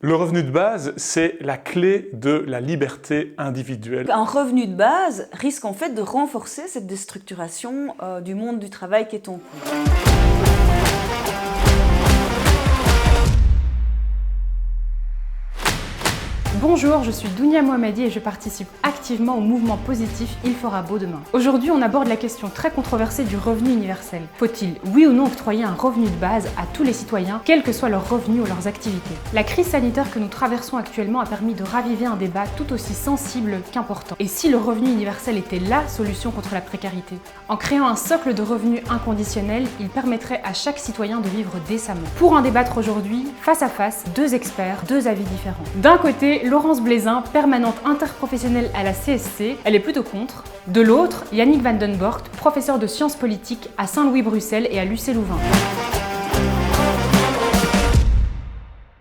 Le revenu de base, c'est la clé de la liberté individuelle. Un revenu de base risque en fait de renforcer cette déstructuration du monde du travail qui est en cours. Bonjour, je suis Dounia Mohamedi et je participe activement au mouvement positif Il fera beau demain. Aujourd'hui, on aborde la question très controversée du revenu universel. Faut-il, oui ou non, octroyer un revenu de base à tous les citoyens, quels que soient leurs revenus ou leurs activités? La crise sanitaire que nous traversons actuellement a permis de raviver un débat tout aussi sensible qu'important. Et si le revenu universel était la solution contre la précarité? En créant un socle de revenus inconditionnel, il permettrait à chaque citoyen de vivre décemment. Pour en débattre aujourd'hui, face à face, deux experts, deux avis différents. D'un côté, Laurence Blezin, permanente interprofessionnelle à la CSC, elle est plutôt contre. De l'autre, Yannick van den Borgt, professeur de sciences politiques à Saint-Louis-Bruxelles et à l'UC Louvain.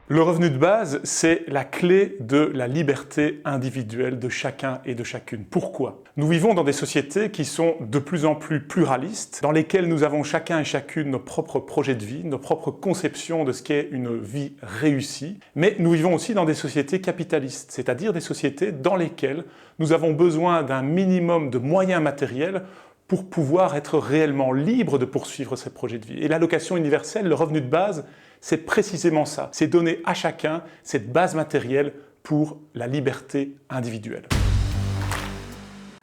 Le revenu de base, c'est la clé de la liberté individuelle de chacun et de chacune. Pourquoi? Nous vivons dans des sociétés qui sont de plus en plus pluralistes, dans lesquelles nous avons chacun et chacune nos propres projets de vie, nos propres conceptions de ce qu'est une vie réussie. Mais nous vivons aussi dans des sociétés capitalistes, c'est-à-dire des sociétés dans lesquelles nous avons besoin d'un minimum de moyens matériels pour pouvoir être réellement libre de poursuivre ces projets de vie. Et l'allocation universelle, le revenu de base, c'est précisément ça. C'est donner à chacun cette base matérielle pour la liberté individuelle.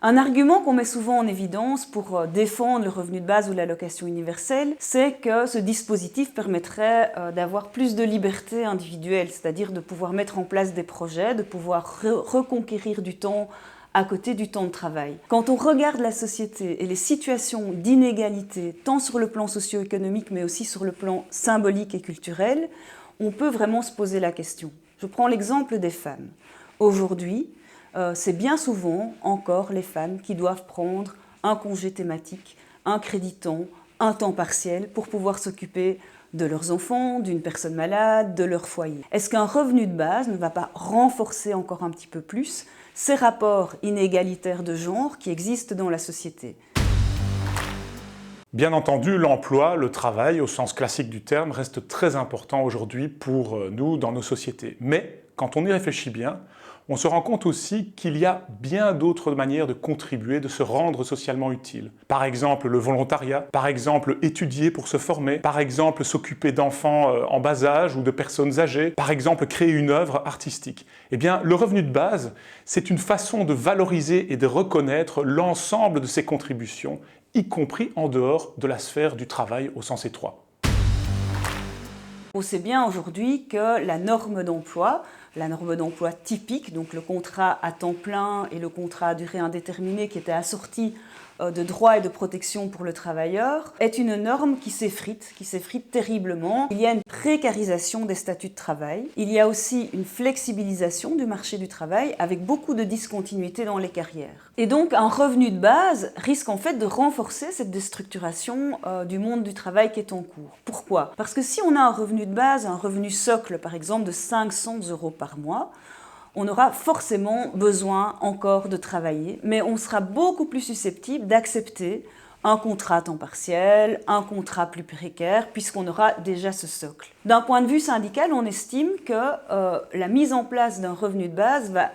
Un argument qu'on met souvent en évidence pour défendre le revenu de base ou l'allocation universelle, c'est que ce dispositif permettrait d'avoir plus de liberté individuelle, c'est-à-dire de pouvoir mettre en place des projets, de pouvoir reconquérir du temps à côté du temps de travail. Quand on regarde la société et les situations d'inégalité, tant sur le plan socio-économique mais aussi sur le plan symbolique et culturel, on peut vraiment se poser la question. Je prends l'exemple des femmes. Aujourd'hui, c'est bien souvent encore les femmes qui doivent prendre un congé thématique, un crédit temps, un temps partiel pour pouvoir s'occuper de leurs enfants, d'une personne malade, de leur foyer. Est-ce qu'un revenu de base ne va pas renforcer encore un petit peu plus ces rapports inégalitaires de genre qui existent dans la société? Bien entendu, l'emploi, le travail, au sens classique du terme, reste très important aujourd'hui pour nous dans nos sociétés. Mais quand on y réfléchit bien, on se rend compte aussi qu'il y a bien d'autres manières de contribuer, de se rendre socialement utile. Par exemple, le volontariat, par exemple, étudier pour se former, par exemple, s'occuper d'enfants en bas âge ou de personnes âgées, par exemple, créer une œuvre artistique. Eh bien, le revenu de base, c'est une façon de valoriser et de reconnaître l'ensemble de ces contributions, y compris en dehors de la sphère du travail au sens étroit. On sait bien aujourd'hui que la norme d'emploi typique, donc le contrat à temps plein et le contrat à durée indéterminée qui était assorti de droits et de protection pour le travailleur, est une norme qui s'effrite terriblement. Il y a une précarisation des statuts de travail. Il y a aussi une flexibilisation du marché du travail avec beaucoup de discontinuité dans les carrières. Et donc un revenu de base risque en fait de renforcer cette déstructuration du monde du travail qui est en cours. Pourquoi? Parce que si on a un revenu de base, un revenu socle par exemple de 500 € par mois, on aura forcément besoin encore de travailler, mais on sera beaucoup plus susceptible d'accepter un contrat à temps partiel, un contrat plus précaire, puisqu'on aura déjà ce socle. D'un point de vue syndical, on estime que la mise en place d'un revenu de base va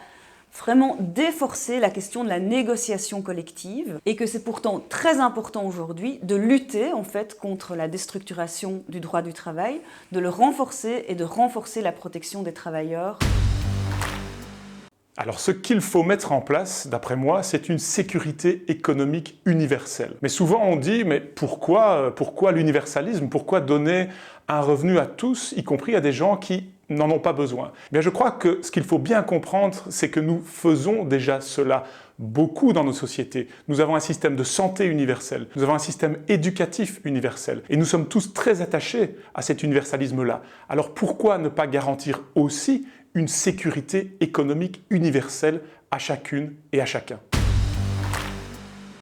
vraiment déforcer la question de la négociation collective et que c'est pourtant très important aujourd'hui de lutter en fait contre la déstructuration du droit du travail, de le renforcer et de renforcer la protection des travailleurs. Alors ce qu'il faut mettre en place, d'après moi, c'est une sécurité économique universelle. Mais souvent on dit, mais pourquoi l'universalisme? Pourquoi donner un revenu à tous, y compris à des gens qui n'en ont pas besoin? Bien, je crois que ce qu'il faut bien comprendre, c'est que nous faisons déjà cela beaucoup dans nos sociétés. Nous avons un système de santé universel, nous avons un système éducatif universel, et nous sommes tous très attachés à cet universalisme-là. Alors pourquoi ne pas garantir aussi une sécurité économique universelle à chacune et à chacun?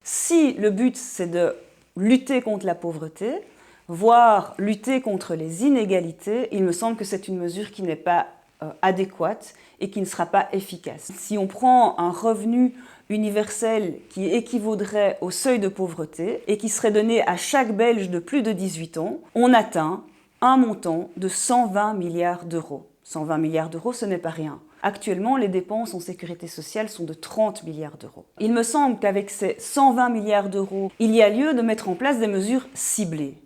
Si le but c'est de lutter contre la pauvreté, voire lutter contre les inégalités, il me semble que c'est une mesure qui n'est pas adéquate et qui ne sera pas efficace. Si on prend un revenu universel qui équivaudrait au seuil de pauvreté et qui serait donné à chaque Belge de plus de 18 ans, on atteint un montant de 120 milliards d'euros. 120 milliards d'euros, ce n'est pas rien. Actuellement, les dépenses en sécurité sociale sont de 30 milliards d'euros. Il me semble qu'avec ces 120 milliards d'euros, il y a lieu de mettre en place des mesures ciblées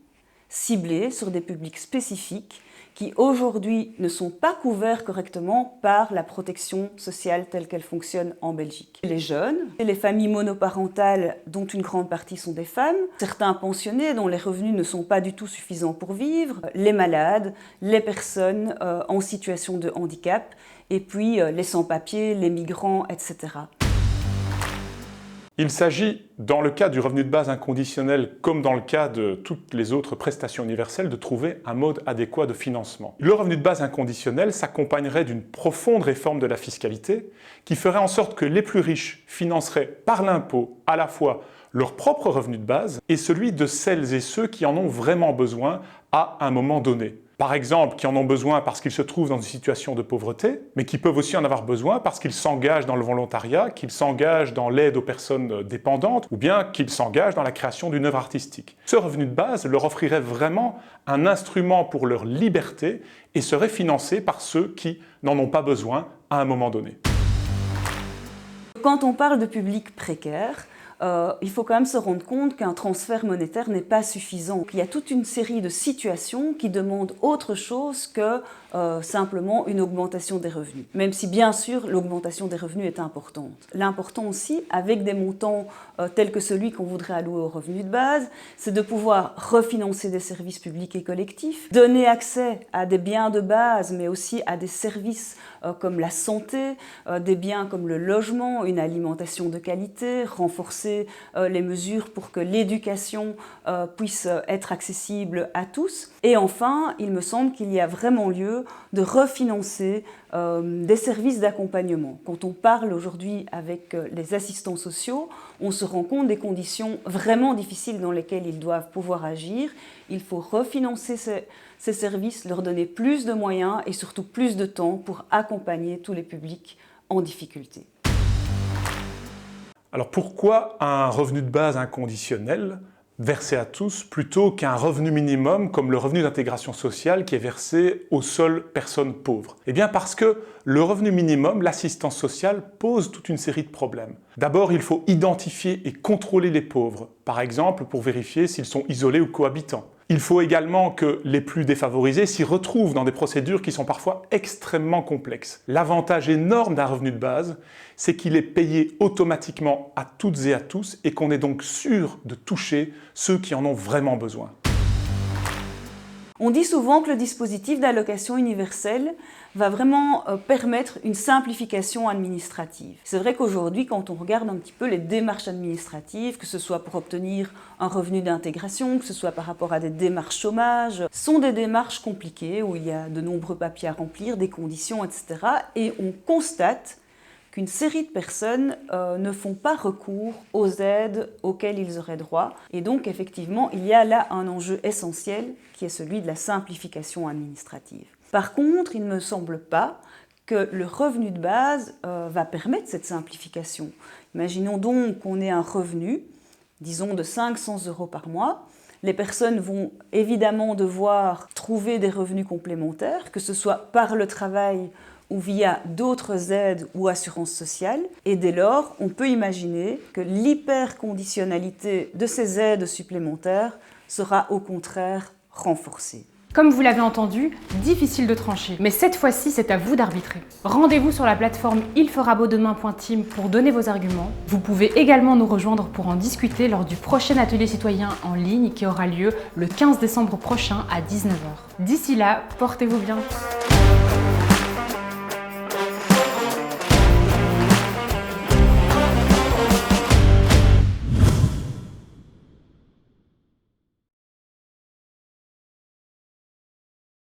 sur des publics spécifiques qui aujourd'hui ne sont pas couverts correctement par la protection sociale telle qu'elle fonctionne en Belgique. Les jeunes, les familles monoparentales dont une grande partie sont des femmes, certains pensionnés dont les revenus ne sont pas du tout suffisants pour vivre, les malades, les personnes en situation de handicap, et puis les sans-papiers, les migrants, etc. Il s'agit, dans le cas du revenu de base inconditionnel, comme dans le cas de toutes les autres prestations universelles, de trouver un mode adéquat de financement. Le revenu de base inconditionnel s'accompagnerait d'une profonde réforme de la fiscalité qui ferait en sorte que les plus riches financeraient par l'impôt à la fois leur propre revenu de base et celui de celles et ceux qui en ont vraiment besoin à un moment donné. Par exemple, qui en ont besoin parce qu'ils se trouvent dans une situation de pauvreté, mais qui peuvent aussi en avoir besoin parce qu'ils s'engagent dans le volontariat, qu'ils s'engagent dans l'aide aux personnes dépendantes, ou bien qu'ils s'engagent dans la création d'une œuvre artistique. Ce revenu de base leur offrirait vraiment un instrument pour leur liberté et serait financé par ceux qui n'en ont pas besoin à un moment donné. Quand on parle de public précaire, il faut quand même se rendre compte qu'un transfert monétaire n'est pas suffisant. Il y a toute une série de situations qui demandent autre chose que simplement une augmentation des revenus. Même si bien sûr l'augmentation des revenus est importante. L'important aussi, avec des montants tels que celui qu'on voudrait allouer au revenu de base, c'est de pouvoir refinancer des services publics et collectifs, donner accès à des biens de base, mais aussi à des services comme la santé, des biens comme le logement, une alimentation de qualité, renforcer les mesures pour que l'éducation puisse être accessible à tous. Et enfin, il me semble qu'il y a vraiment lieu de refinancer des services d'accompagnement. Quand on parle aujourd'hui avec les assistants sociaux, on se rend compte des conditions vraiment difficiles dans lesquelles ils doivent pouvoir agir. Il faut refinancer ces services, leur donner plus de moyens et surtout plus de temps pour accompagner tous les publics en difficulté. Alors pourquoi un revenu de base inconditionnel versé à tous plutôt qu'un revenu minimum comme le revenu d'intégration sociale qui est versé aux seules personnes pauvres? Eh bien parce que le revenu minimum, l'assistance sociale, pose toute une série de problèmes. D'abord, il faut identifier et contrôler les pauvres, par exemple pour vérifier s'ils sont isolés ou cohabitants. Il faut également que les plus défavorisés s'y retrouvent dans des procédures qui sont parfois extrêmement complexes. L'avantage énorme d'un revenu de base, c'est qu'il est payé automatiquement à toutes et à tous et qu'on est donc sûr de toucher ceux qui en ont vraiment besoin. On dit souvent que le dispositif d'allocation universelle va vraiment permettre une simplification administrative. C'est vrai qu'aujourd'hui, quand on regarde un petit peu les démarches administratives, que ce soit pour obtenir un revenu d'intégration, que ce soit par rapport à des démarches chômage, sont des démarches compliquées où il y a de nombreux papiers à remplir, des conditions, etc. Et on constate qu'une série de personnes ne font pas recours aux aides auxquelles ils auraient droit. Et donc, effectivement, il y a là un enjeu essentiel qui est celui de la simplification administrative. Par contre, il ne me semble pas que le revenu de base va permettre cette simplification. Imaginons donc qu'on ait un revenu, disons de 500 € par mois. Les personnes vont évidemment devoir trouver des revenus complémentaires, que ce soit par le travail ou via d'autres aides ou assurances sociales. Et dès lors, on peut imaginer que l'hyperconditionnalité de ces aides supplémentaires sera au contraire renforcée. Comme vous l'avez entendu, difficile de trancher, mais cette fois-ci, c'est à vous d'arbitrer. Rendez-vous sur la plateforme ilferabeaudemain.team pour donner vos arguments. Vous pouvez également nous rejoindre pour en discuter lors du prochain atelier citoyen en ligne qui aura lieu le 15 décembre prochain à 19 h. D'ici là, portez-vous bien.